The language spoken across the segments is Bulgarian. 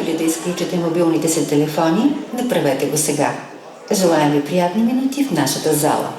ли да изключите мобилните си телефони, направете го сега. Желаем ви приятни минути в нашата зала.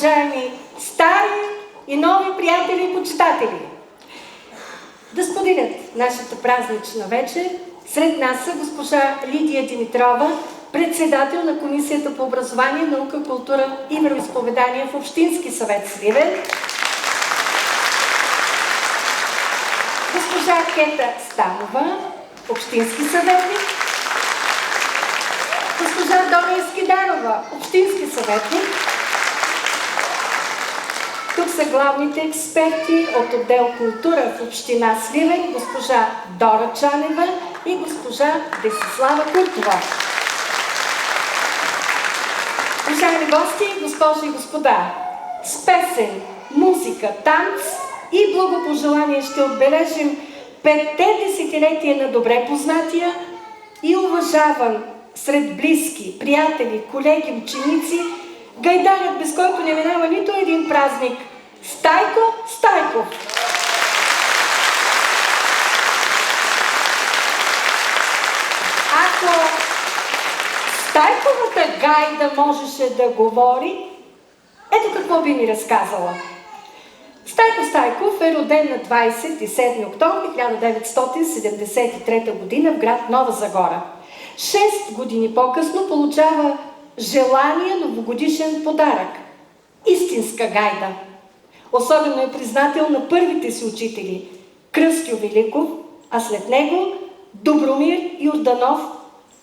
уважаеми стари и нови приятели и почитатели! Да споделят нашата празнична вечер сред нас са госпожа Лидия Димитрова, председател на Комисията по образование, наука, култура и вероизповедание в Общински съвет Сливен, госпожа Кета Станова, общински съветник, госпожа Дора Искидарова, общински съветник. Тук са главните експерти от отдел култура в община Сливен, госпожа Дора Чанева и госпожа Десислава Куртова. Уважаеми гости, госпожи и господа, с песен, музика, танц и благопожелание ще отбележим 5-те десетилетия на добре познатия и уважаван сред близки, приятели, колеги, ученици, гайдарят, без който не минава нито един празник, Стайко Стайков. Ако Стайковата гайда можеше да говори, ето какво би ни разказала. Стайко Стайков е роден на 27 октомври 1973 г. в град Нова Загора. 6 години по-късно получава желания новогодишен подарък – истинска гайда. Особено е признател на първите си учители – Кръстю Великов, а след него Добромир Йорданов,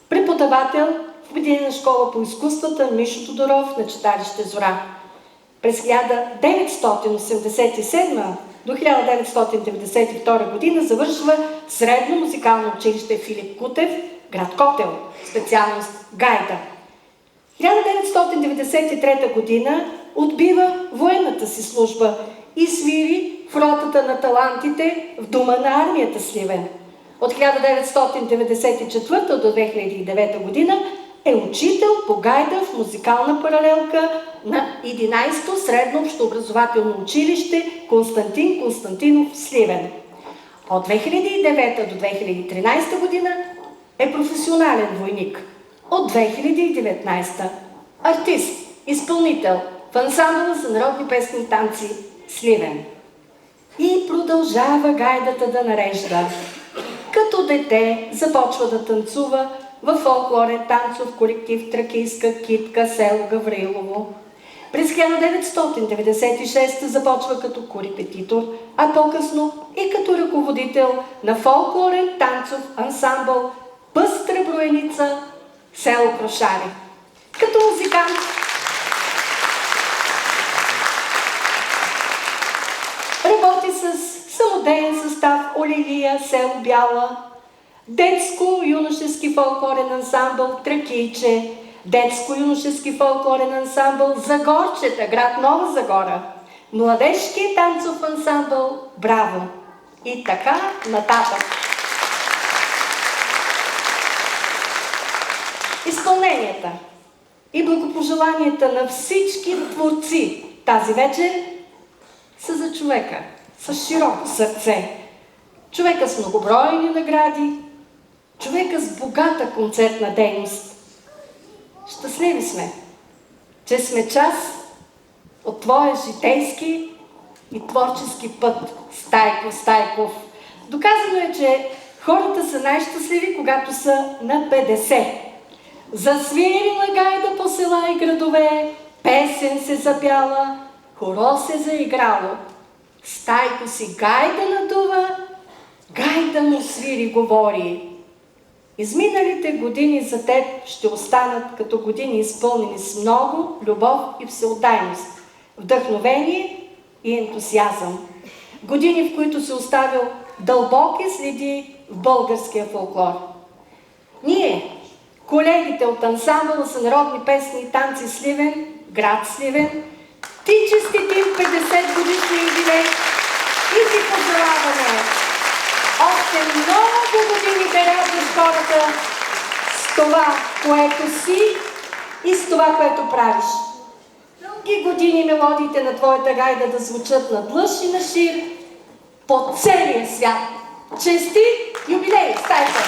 преподавател в Обединена школа по изкуствата Мишо Тодоров на читалище Зора. През 1987 до 1992 година завършва Средно музикално училище Филип Кутев, град Котел, специалност гайда. 1993 година отбива военната си служба и свири в ротата на талантите в Дома на армията Сливен. От 1994 до 2009 година е учител по гайда в музикална паралелка на 11-то средно общообразователно училище Константин Константинов Сливен. От 2009 до 2013 година е професионален войник. От 2019 артист, изпълнител в ансамбъла за народни песни и танци Сливен. И продължава гайдата да нарежда. Като дете започва да танцува във фолклорен танцов колектив Тракийска китка село Гаврилово. През 1996 започва като корепетитор, а по-късно и като ръководител на фолклорен танцов ансамбъл Пъстра броеница село Крошари. Като музикант работи с самодеен състав Олилия, село Бяла, детско-юношески фолклорен ансамбъл Тракийче, детско-юношески фолклорен ансамбъл Загорчета, град Нова Загора, младежки танцов ансамбъл Браво и така нататък. Изпълненията и благопожеланията на всички творци тази вечер са за човека с широко сърце, човека с многобройни награди, човека с богата концертна дейност. Щастливи сме, че сме част от твоя житейски и творчески път, Стайко Стайков. Доказано е, че хората са най-щастливи, когато са на 50. Засвирила гайда по села и градове, песен се запяла, хоро се заиграло. Стайко си гайда надува, гайда му свири говори. Изминалите години за теб ще останат като години изпълнени с много любов и всеотдайност, вдъхновение и ентусиазъм. Години, в които си оставил дълбоки следи в българския фолклор. Ние, колегите от ансамбъла за народни песни и танци Сливен, град Сливен, ти честитим 50 годишни юбилей и ти пожелаваме още много години да радваш хората с това, което си и с това, което правиш. Дълги години мелодиите на твоята гайда да звучат на длъж и на шир по целия свят. Честит юбилей, Стайко!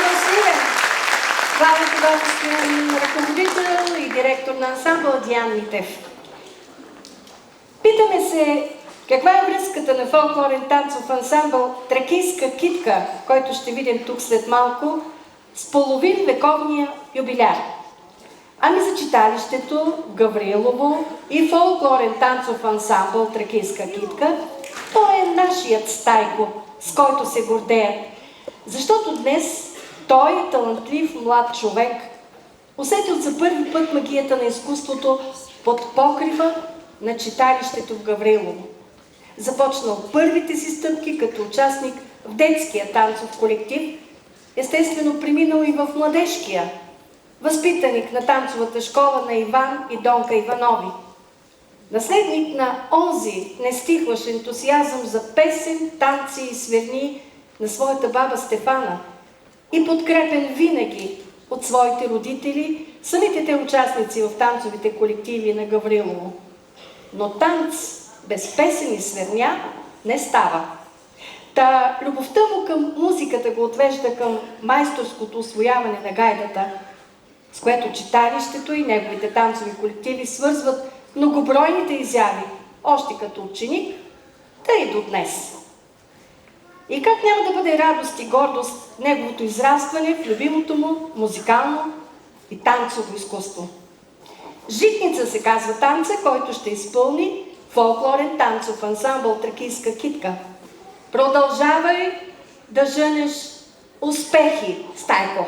ансамбъл Сливен. Главен художествен ръководител и директор на ансамбъл Диан Митев. Питаме се каква е връзката на фолклорен танцов ансамбъл Тракийска китка, който ще видим тук след малко, с половин вековния юбиляр. Ами за читалището Гаврилово и фолклорен танцов ансамбъл Тракийска китка, той е нашият Стайко, с който се гордеят. Защото днес той, талантлив млад човек, усетил за първи път магията на изкуството под покрива на читалището в Гаврилово. Започнал първите си стъпки като участник в детския танцов колектив, естествено преминал и в младежкия, възпитаник на танцовата школа на Иван и Донка Иванови. Наследник на онзи нестихващ ентусиазъм за песен, танци и сверни на своята баба Стефана и подкрепен винаги от своите родители, самите те участници в танцовите колективи на Гаврилово. Но танц без песен и сверня не става. Та любовта му към музиката го отвежда към майсторското усвояване на гайдата, с което читалището и неговите танцови колективи свързват многобройните изяви, още като ученик, та и до днес. И как няма да бъде радост и гордост неговото израстване в любимото му музикално и танцово изкуство. Житница се казва танца, който ще изпълни фолклорен танцов ансамбъл Тракийска китка. Продължавай да жънеш успехи, Стайко!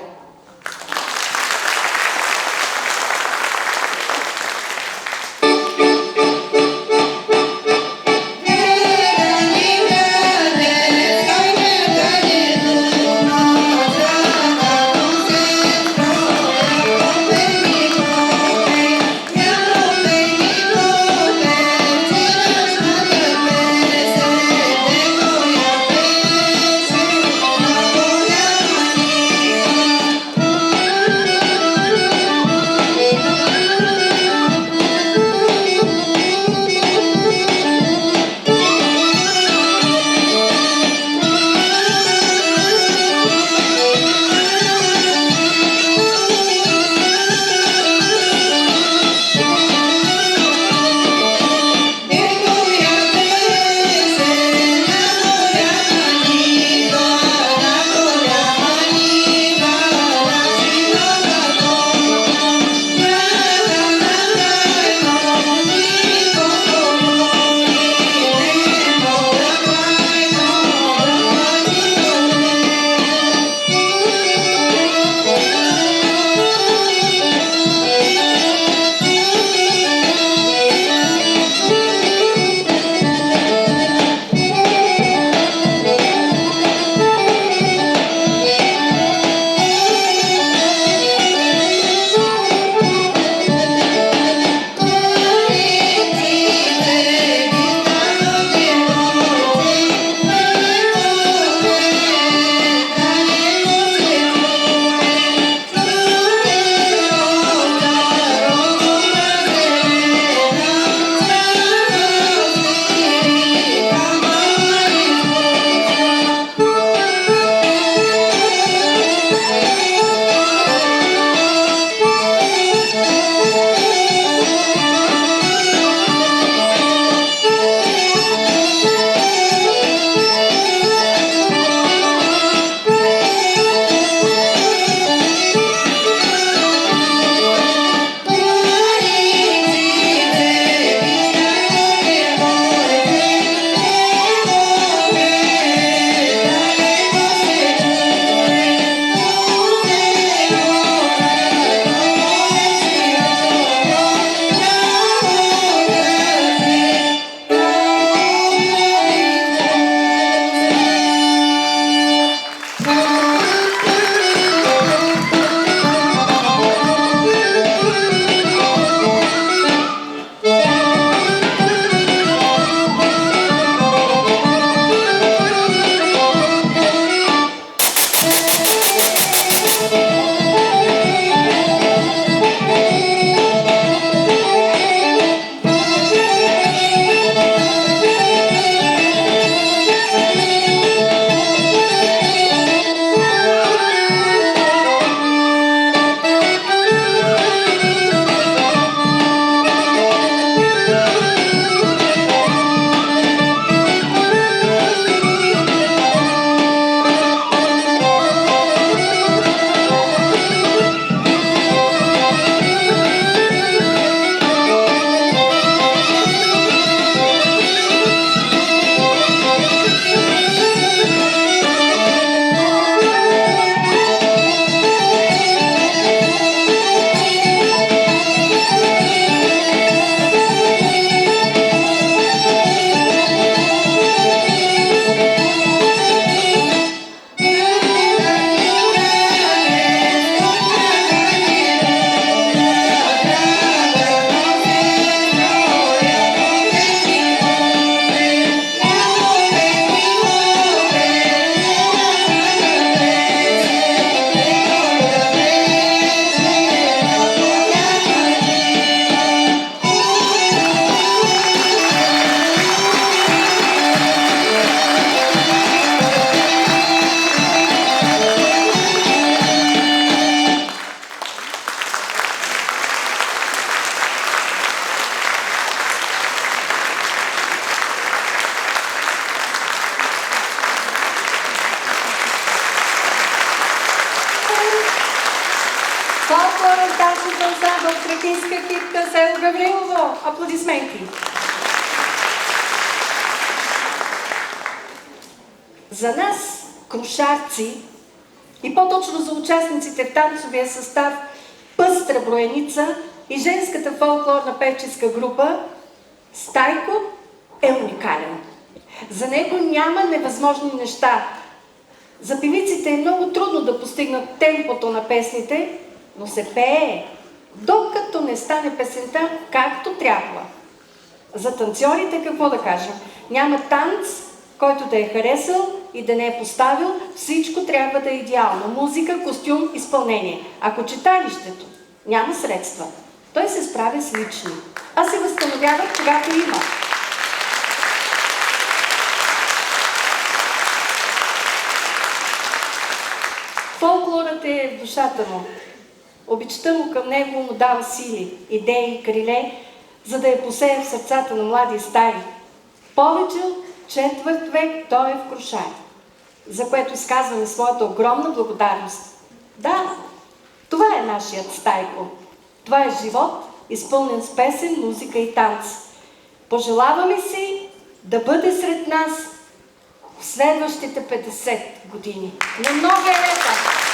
Фолклорен танцов ансамбъл Тракийска китка село Гаврилово. Аплодисменти! За нас, крушарци, и по-точно за участниците в танцовия състав Пъстра броеница и женската фолклорна певческа група, Стайко е уникален. За него няма невъзможни неща. За певиците е много трудно да постигнат темпото на песните, но се пее, докато не стане песента както трябва. За танцорите какво да кажем? Няма танц, който да е харесал и да не е поставил, всичко трябва да е идеално. Музика, костюм, изпълнение. Ако читалището няма средства, той се справя с лични, а се възстановява, когато има. Фолклорът е в душата му. Обичта му към него му дава сили, идеи, криле, за да я посее в сърцата на млади и стари. Повече от четвърт век той е в Крушай, за което изказваме своята огромна благодарност. Да, това е нашият Стайко. Това е живот, изпълнен с песен, музика и танц. Пожелаваме си да бъде сред нас в следващите 50 години. На много лета!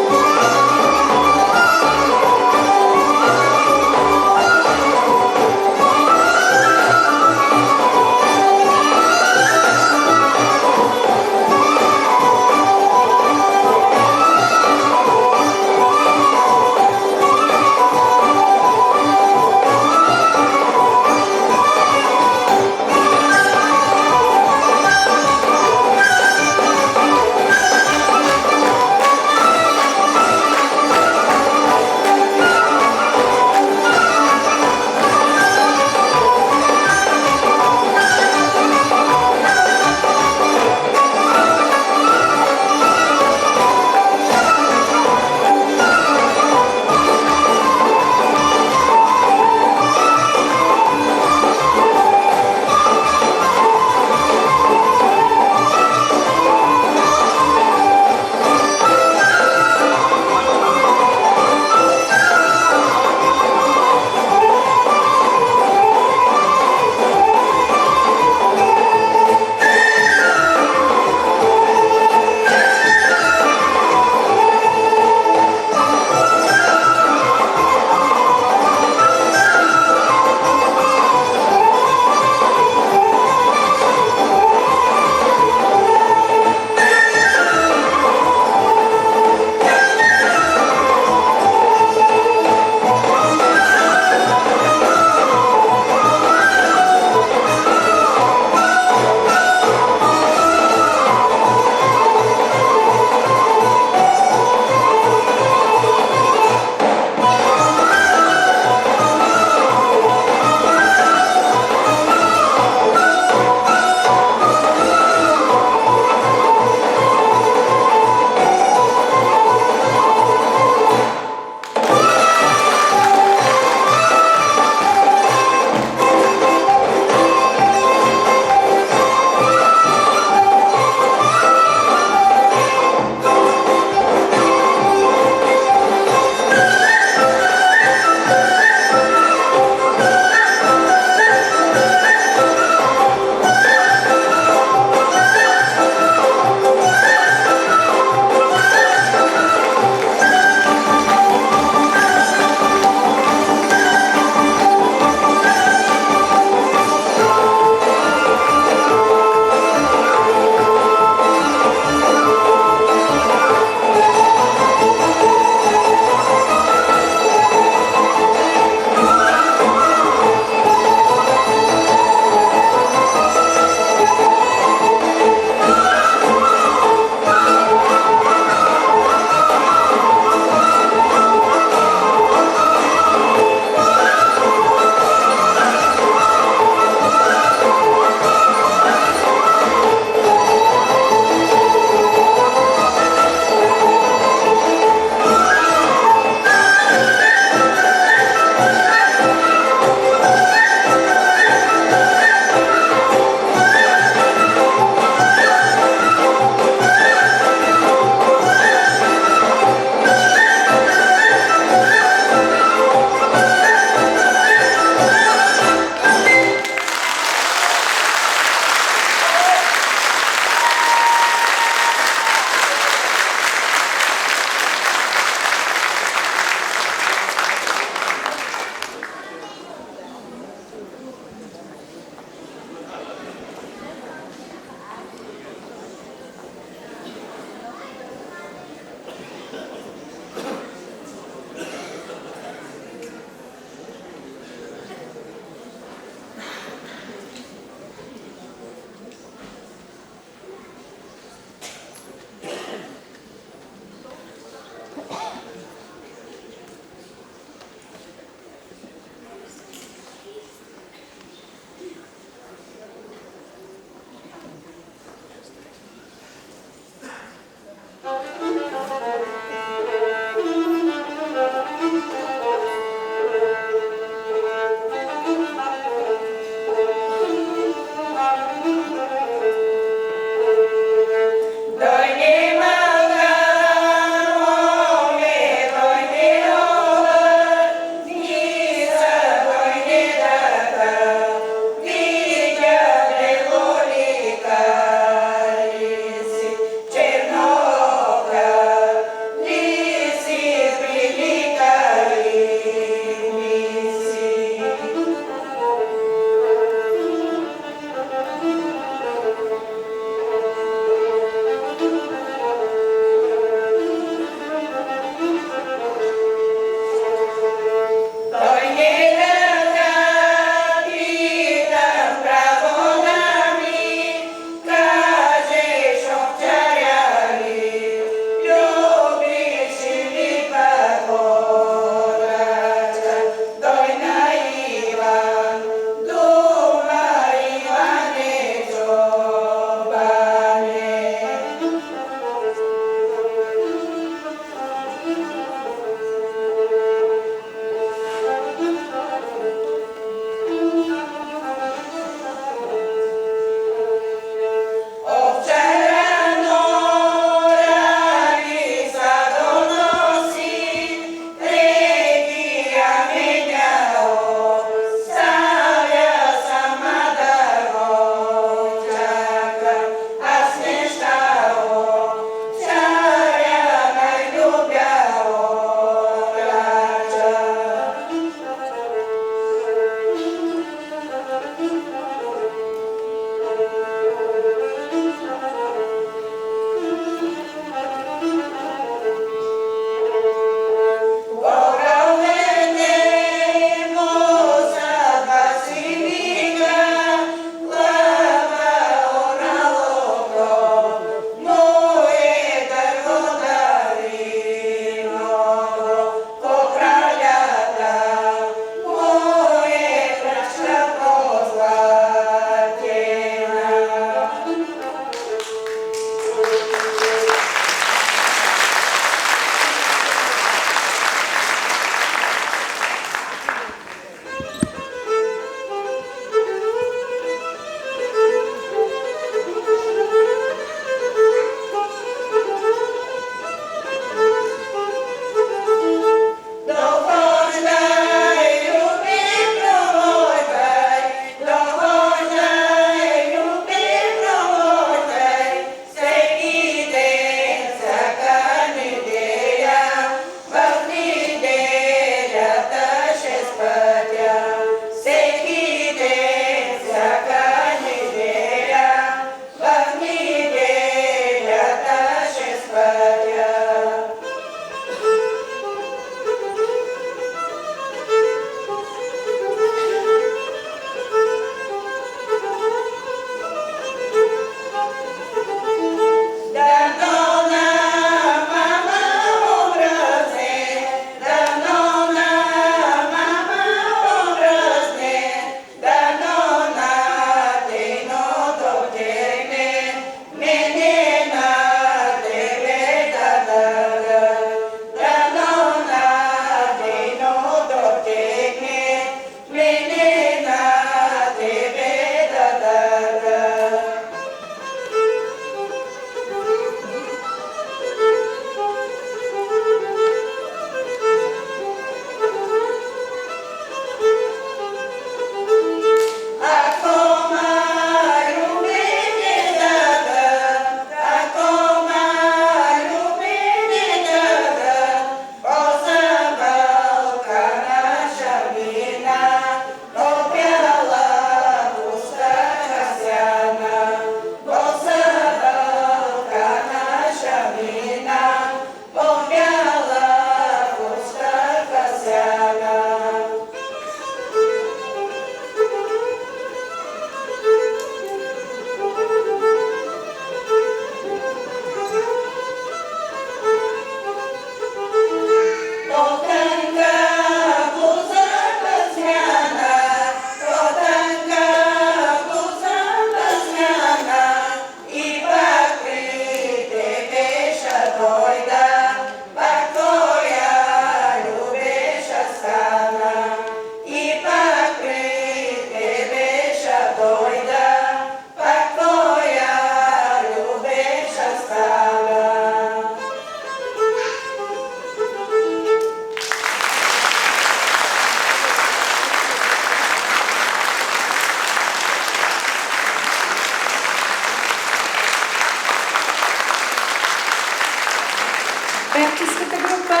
певческата група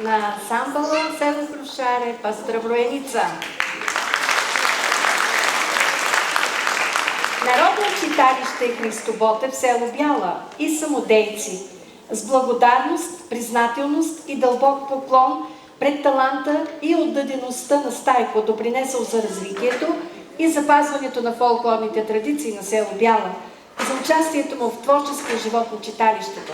на ансамбъла село Крушаре, Пастравроеница. Народно читалище Христо Ботев, село Бяла и самодейци. С благодарност, признателност и дълбок поклон пред таланта и отдадеността на Стайко, допринесъл за развитието и запазването на фолклорните традиции на село Бяла, за участието му в творческия живот на читалището.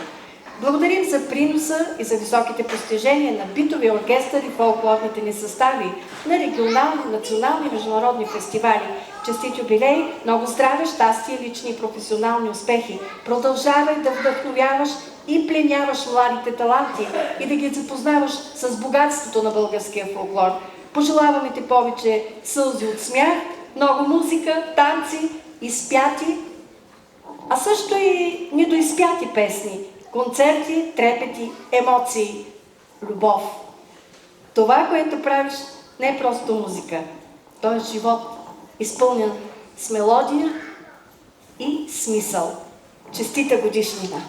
Благодарим за приноса и за високите постижения на битовия оркестър и фолклорните ни състави, на регионални, национални и международни фестивали. Честит юбилей, много здраве, щастие, лични и професионални успехи. Продължавай да вдъхновяваш и пленяваш младите таланти и да ги запознаваш с богатството на българския фолклор. Пожелаваме ти повече сълзи от смях, много музика, танци, изпяти, а също и недоизпяти песни, концерти, трепети, емоции, любов. Това, което правиш, не е просто музика. То е живот, изпълнен с мелодия и смисъл. Честита годишнина!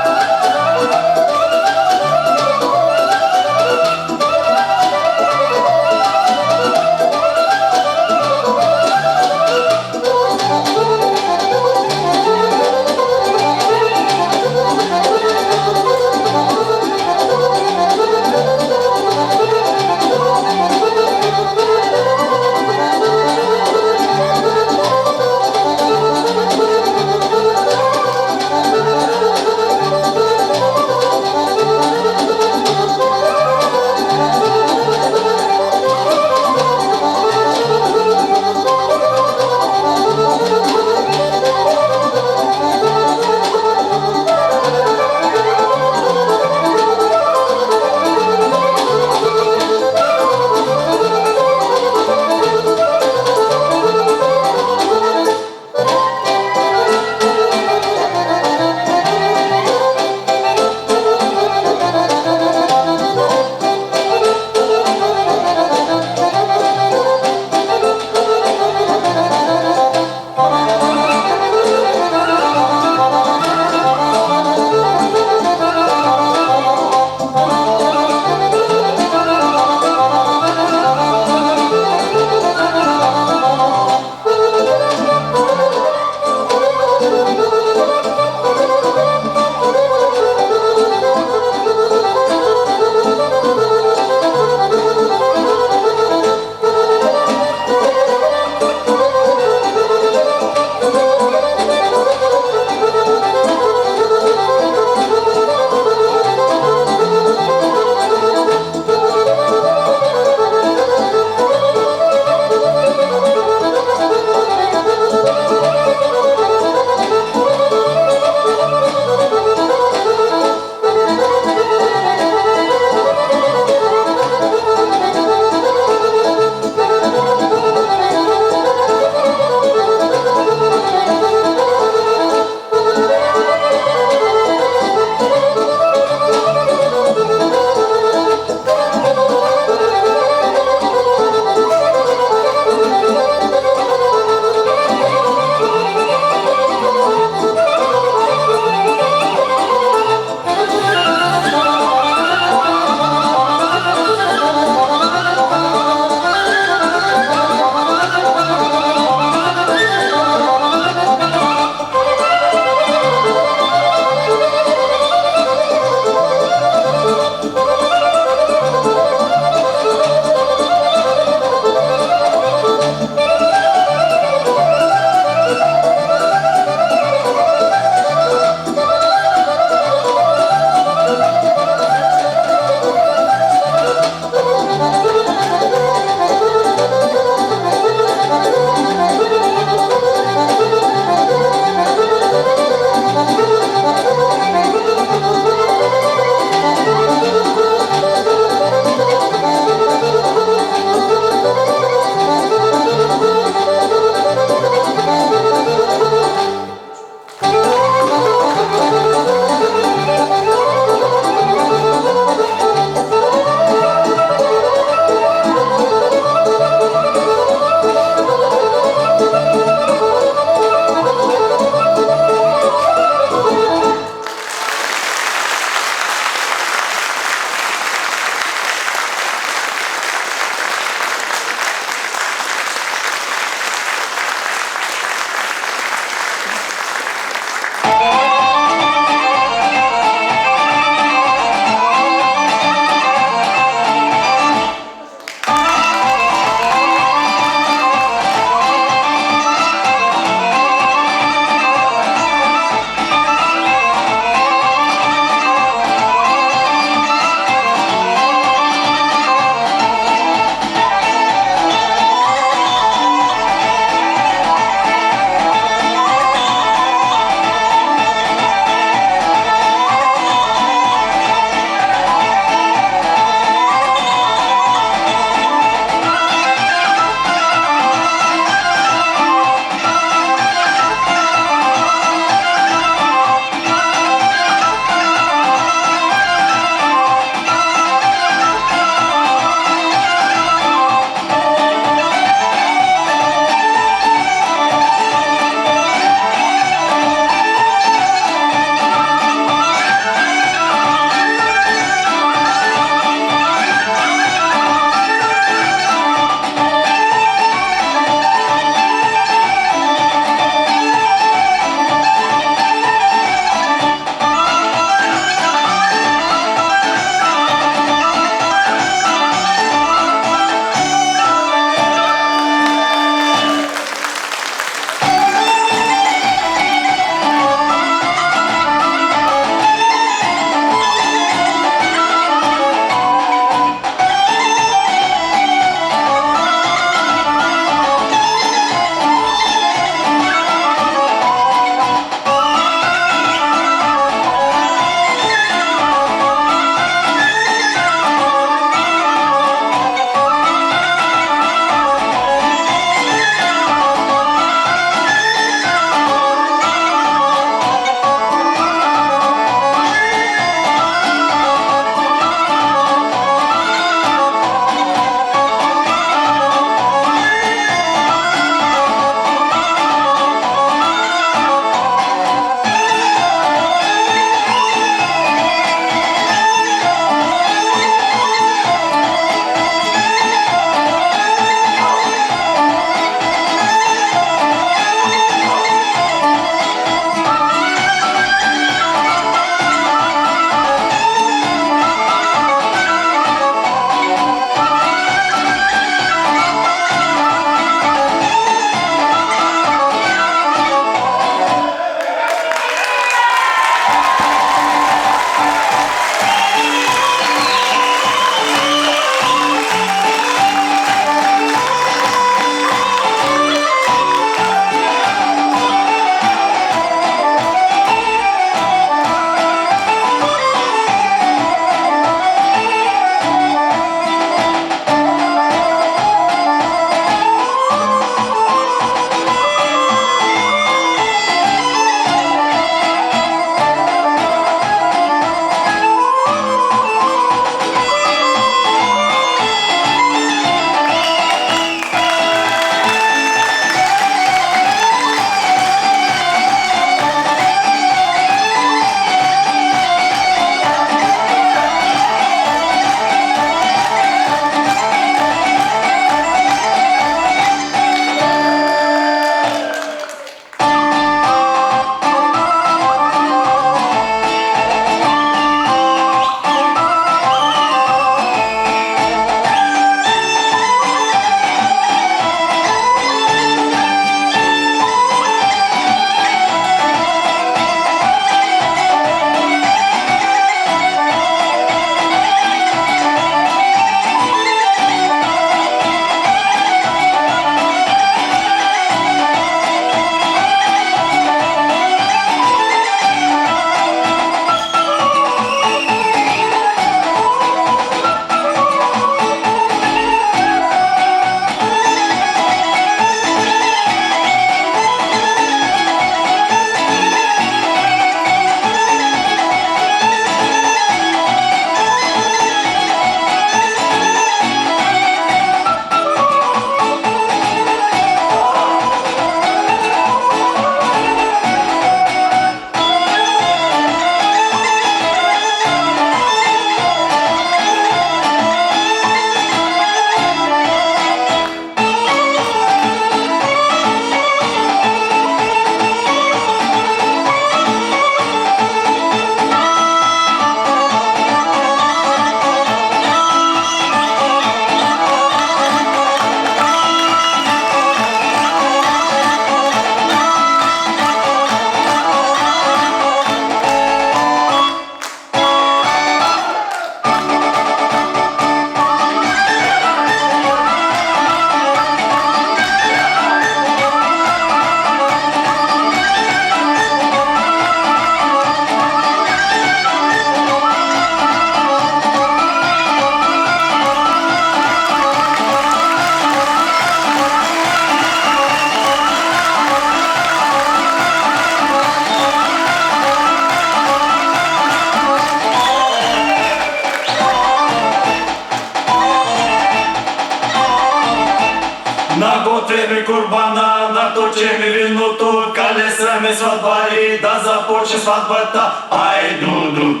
приготвим курбана, наточим виното, калесаме сватба и да започне сватбата. Ай, дуду,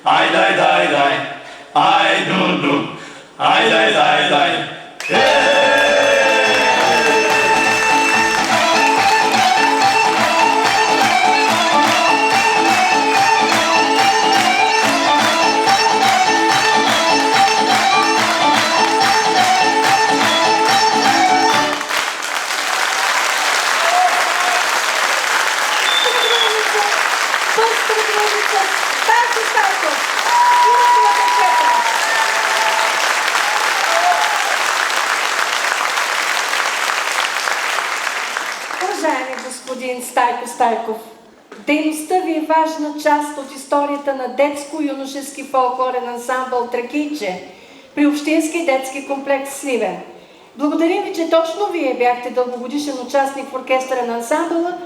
ай, дай, ай, дуду, ай, дай. Уважаеми господин Стайко Стайков, дейността ви е важна част от историята на детско-юношески фолклорен ансамбъл Тракийче при Общински детски комплекс Сливен. Благодарим ви, че точно вие бяхте дългогодишен участник в оркестъра на ансамбъла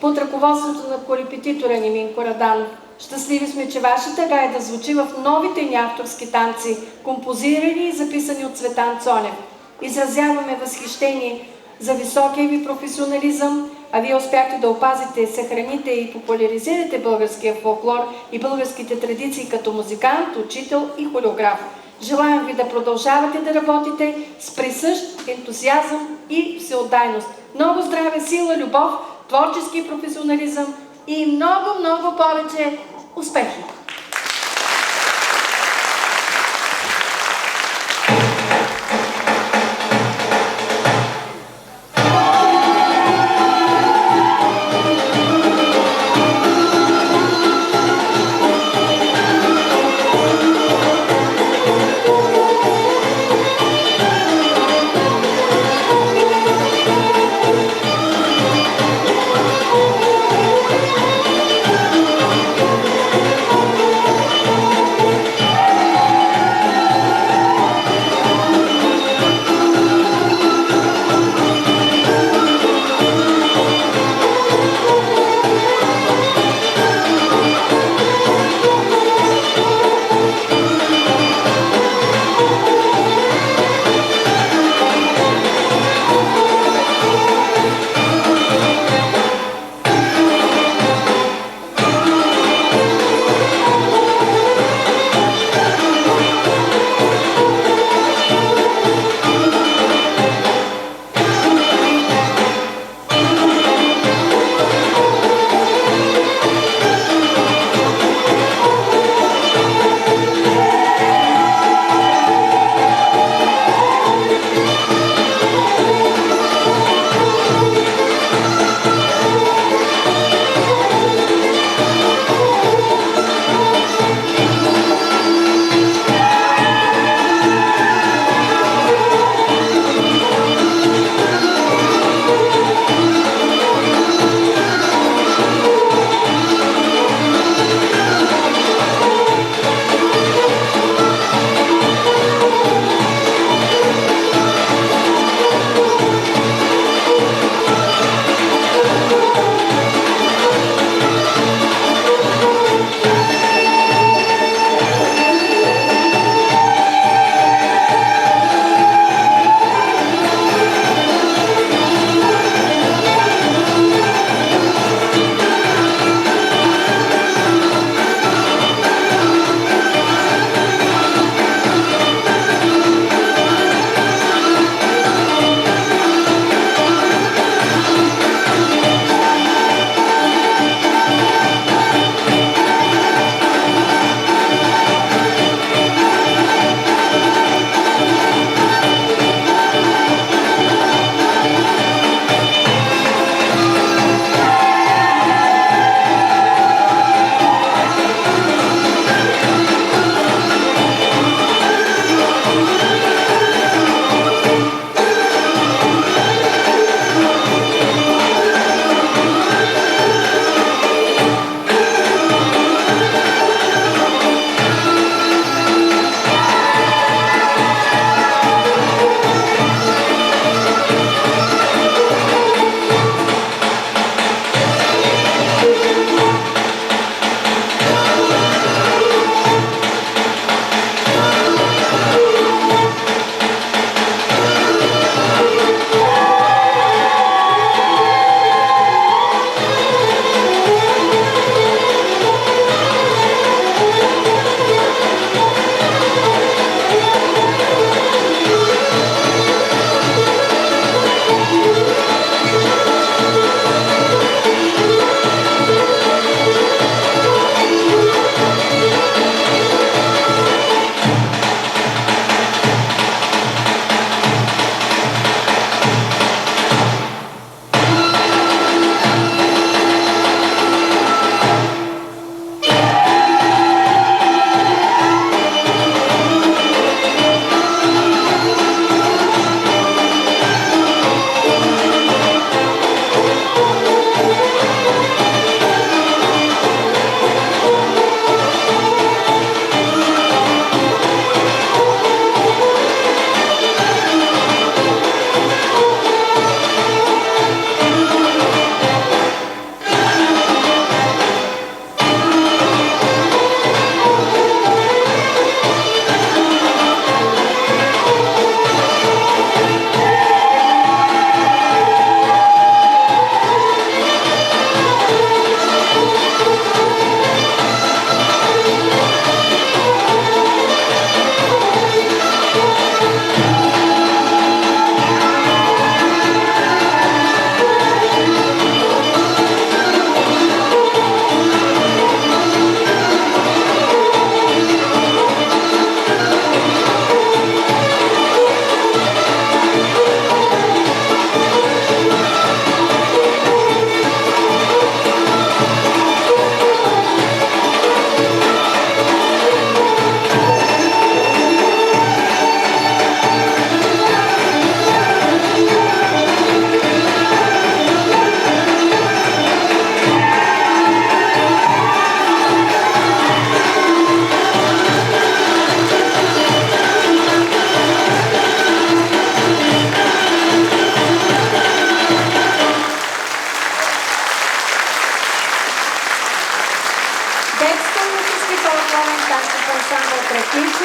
под ръководството на корепетитора ни Минко Раданов. Щастливи сме, че вашата гайда звучи в новите ни авторски танци, композирани и записани от Цветан Цонев. Изразяваме възхищение за високия ви професионализъм, а вие успяхте да опазите, съхраните и популяризирате българския фолклор и българските традиции като музикант, учител и хореограф. Желаем ви да продължавате да работите с присъщ ентусиазъм и всеотдайност. Много здраве, сила, любов, творчески професионализъм и много повече успехи!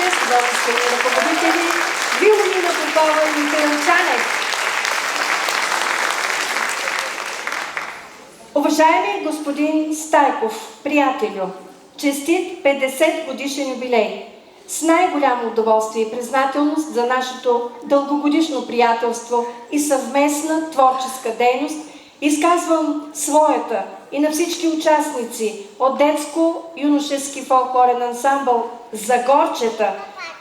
художествени ръководители Виломина Попова и Михаил Чанев. Уважаеми господин Стайков, приятелю, честит 50 годишен юбилей! С най-голямо удоволствие и признателност за нашето дългогодишно приятелство и съвместна творческа дейност изказвам своята и на всички участници от детско-юношески фолклорен ансамбъл Загорчета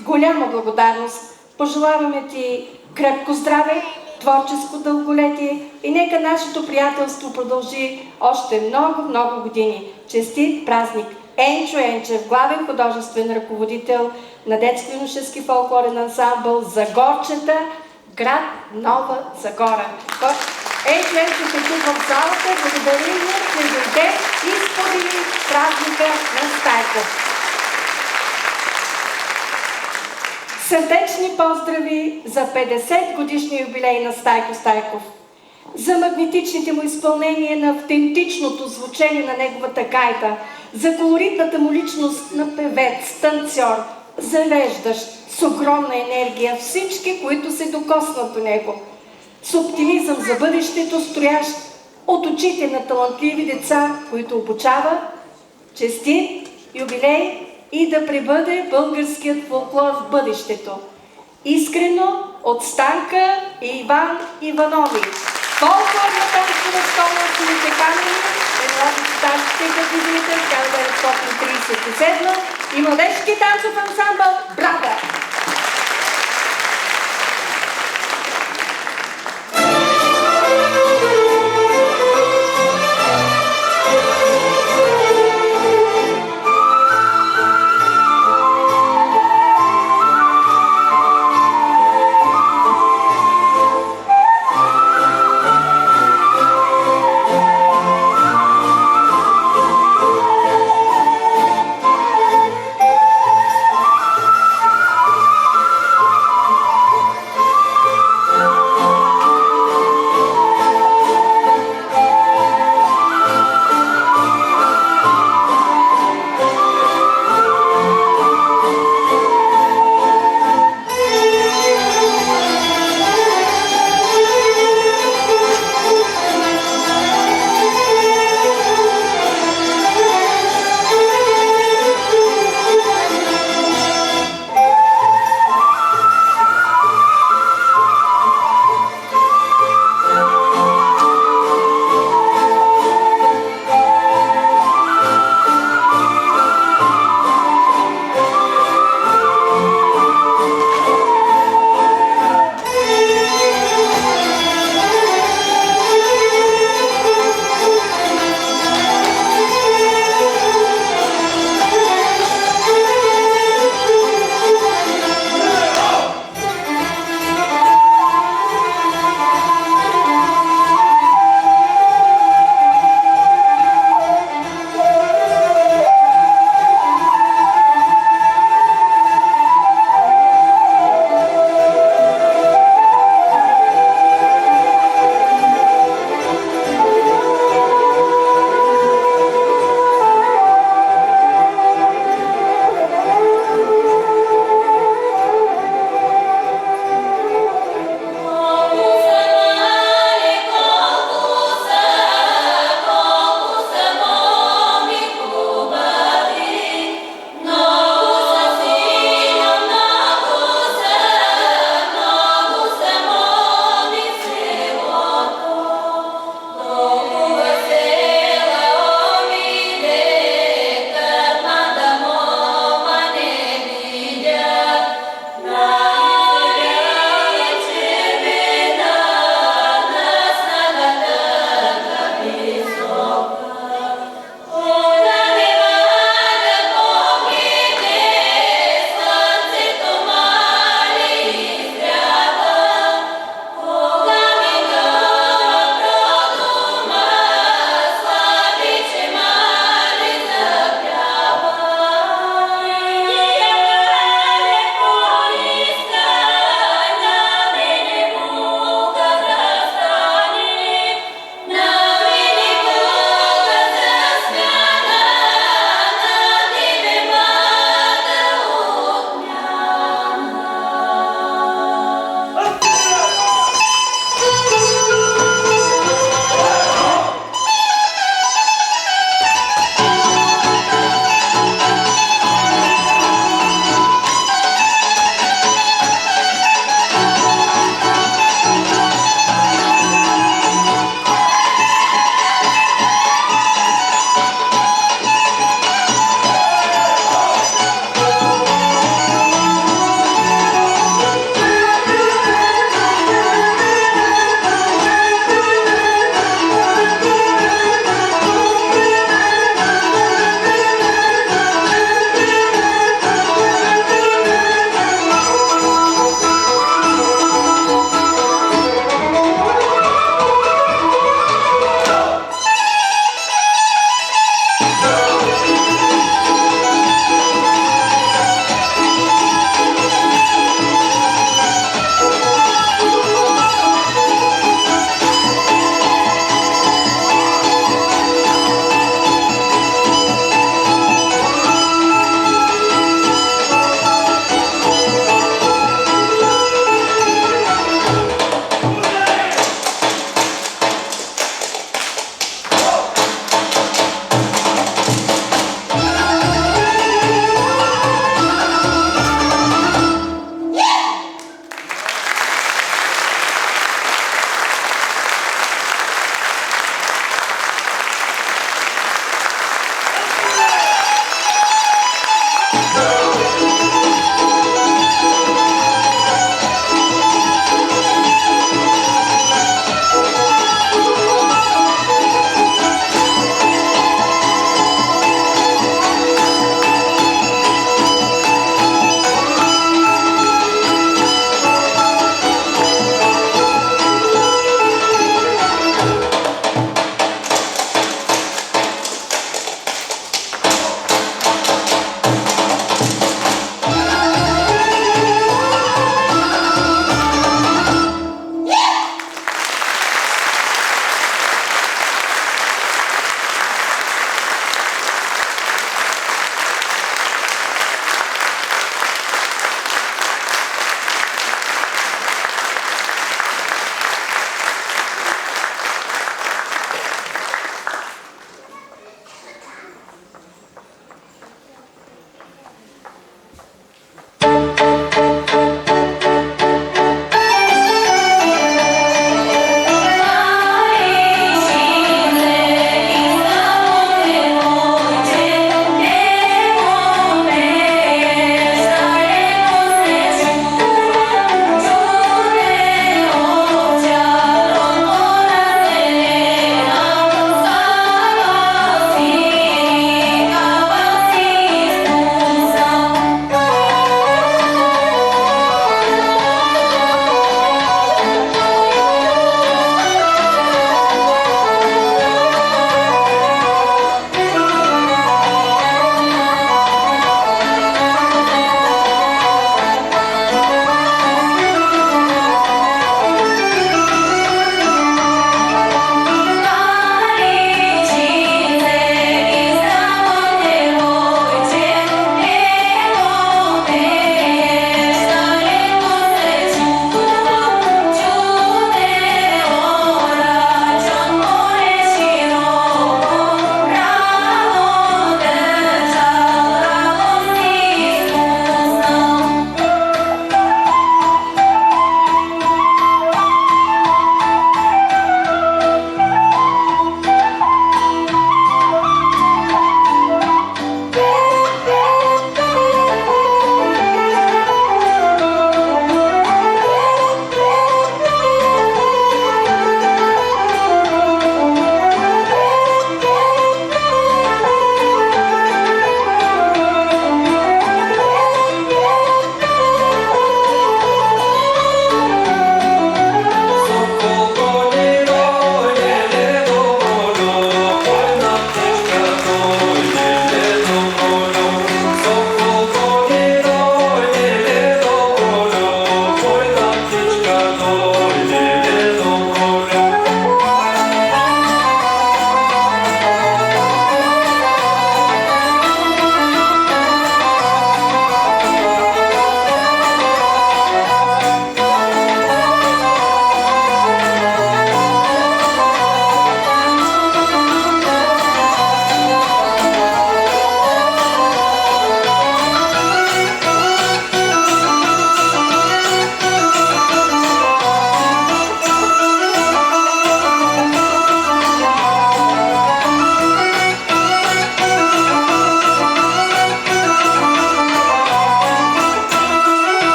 голяма благодарност. Пожелаваме ти крепко здраве, творческо дълголетие и нека нашето приятелство продължи още много години. Честит празник! Енчо Енчев, главен художествен ръководител на детско-юношески фолклорен ансамбъл Загорчета, град Нова Загора. Енчо Енчев е тук в залата, благодарим му, че дойде и сподели празника на Стайков. Сърдечни поздрави за 50 годишния юбилей на Стайко Стайков, за магнетичните му изпълнения на автентичното звучение на неговата гайда, за колоритната му личност на певец, танцор, зареждащ с огромна енергия всички, които се докоснат до него, с оптимизъм за бъдещето, строящ от очите на талантливи деца, които обучава. Честит юбилей и да пребъде българският фолклор в бъдещето. Искрено от Станка и Иван Иванови. Фолклорна танцова школа в Силите Камени е младостарските градовите в 1937 и младежки танцов ансамбъл Брага.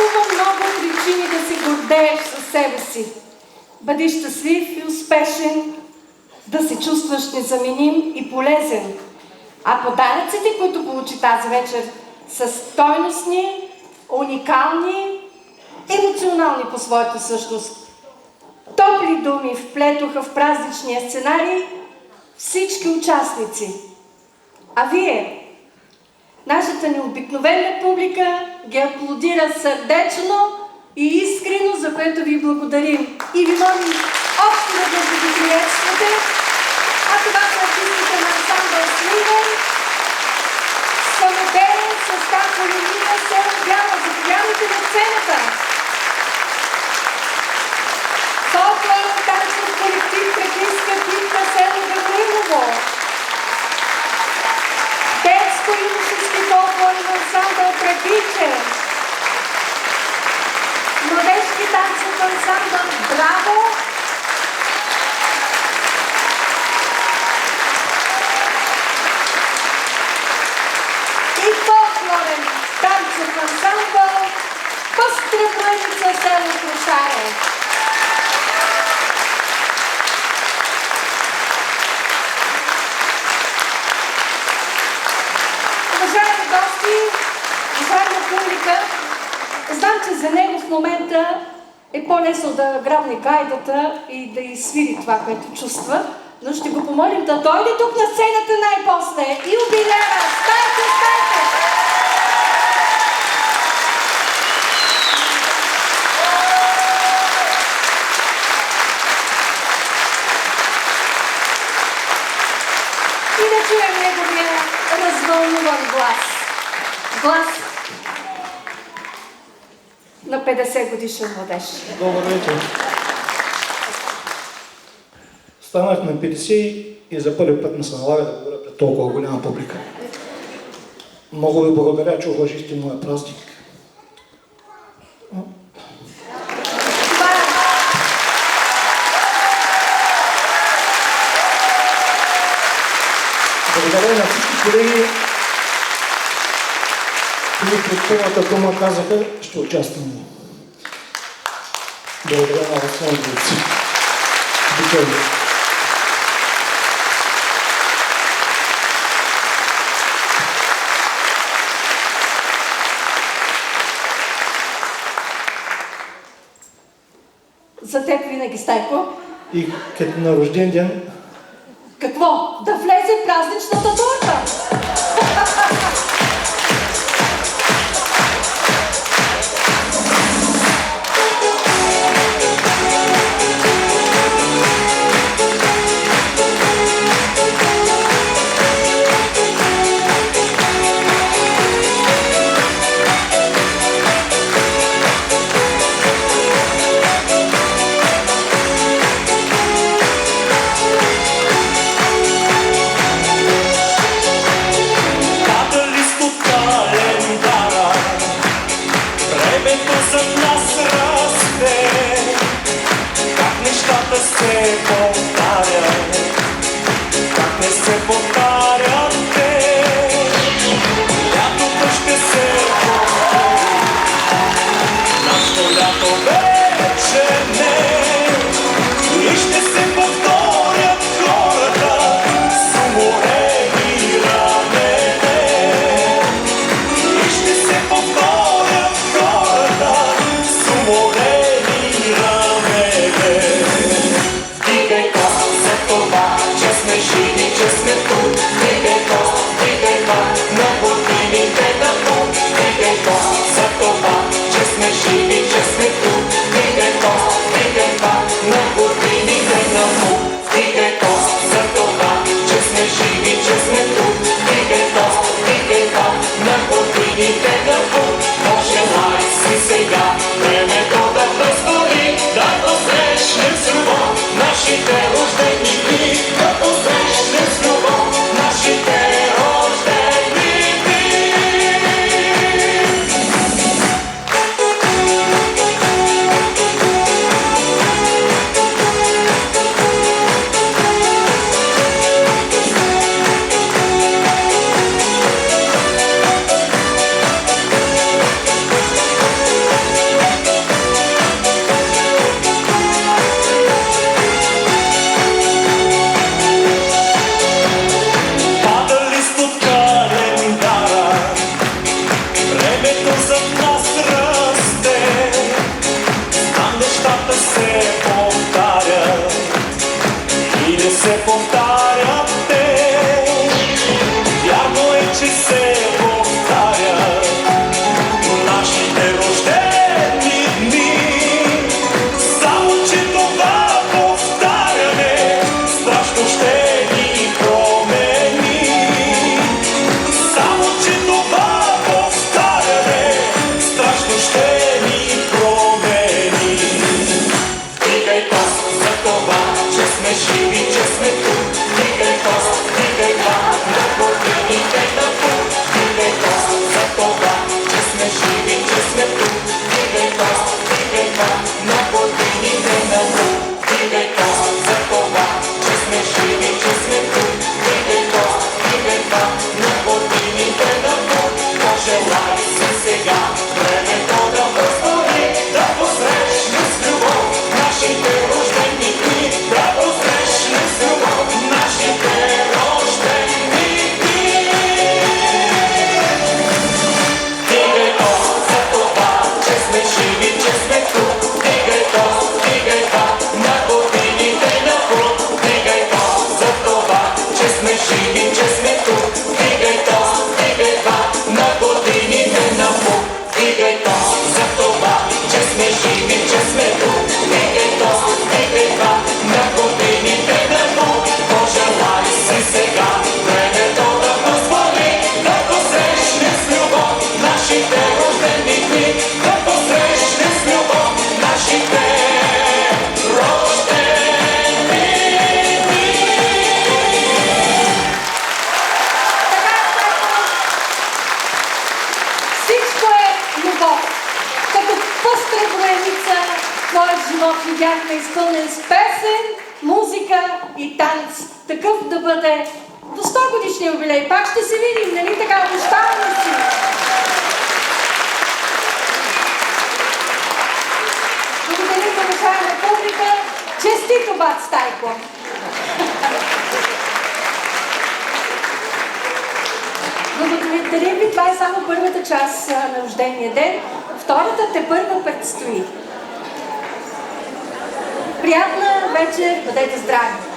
толкова много причини да се гордееш със себе си. Бъди щастлив и успешен, да се чувстваш незаменим и полезен. А подаръците, които получи тази вечер, са стойностни, уникални, емоционални по своята същност. Топли думи вплетоха в празничния сценарий всички участници. А вие, нашата необикновена публика, ги аплодира сърдечно и искрено, за което ви благодарим. И ви молим още веднъж да ги приветствате. А това са артистите на ансамбъл Сливен. Самоделен състав Олимпия Село Бяла. Заповядайте на сцената. Фолклорен танцов колектив Петрийска китка Село Гаврилово. Детско-юношески фолклорен ансамбъл Тракиче. Младежки танцов ансамбъл Браво. И фолклорен танцов ансамбъл Пъстра планица село Крушаре. Уважаеми гости, уважаема публика, знам, че за него в момента е по-лесно да грабне гайдата и да изсвири това, което чувства, но ще го помолим да дойде тук на сцената най-после и обилява. Стайте, стайте! И да чуем неговия развълнуван глас. Глас на 50 годишен младеж. Добър вечер. Станах на 50 и за първи път ми се налага да говоря пред толкова голяма публика. Много ви благодаря, че уважихте моя празник. Благодаря на всички колеги, които пред първата дума казаха, ще участвам. Благодаря на вас, мои бойци. Обичам ви. За теб винаги, Стайко. И като на рожден ден, Какво? Да влезе празничната торта! Нашите рождени живот видяхме изпълнен с песен, музика и танц. Такъв да бъде до 100 годишния юбилей. Пак ще се видим, нали така, обещаваме си. Благодарим, уважаема публика. Честито, бат Стайко! Благодарим ви, това е само първата част на рождения ден. Втората тепърва предстои. Приятна вечер, бъдете здрави!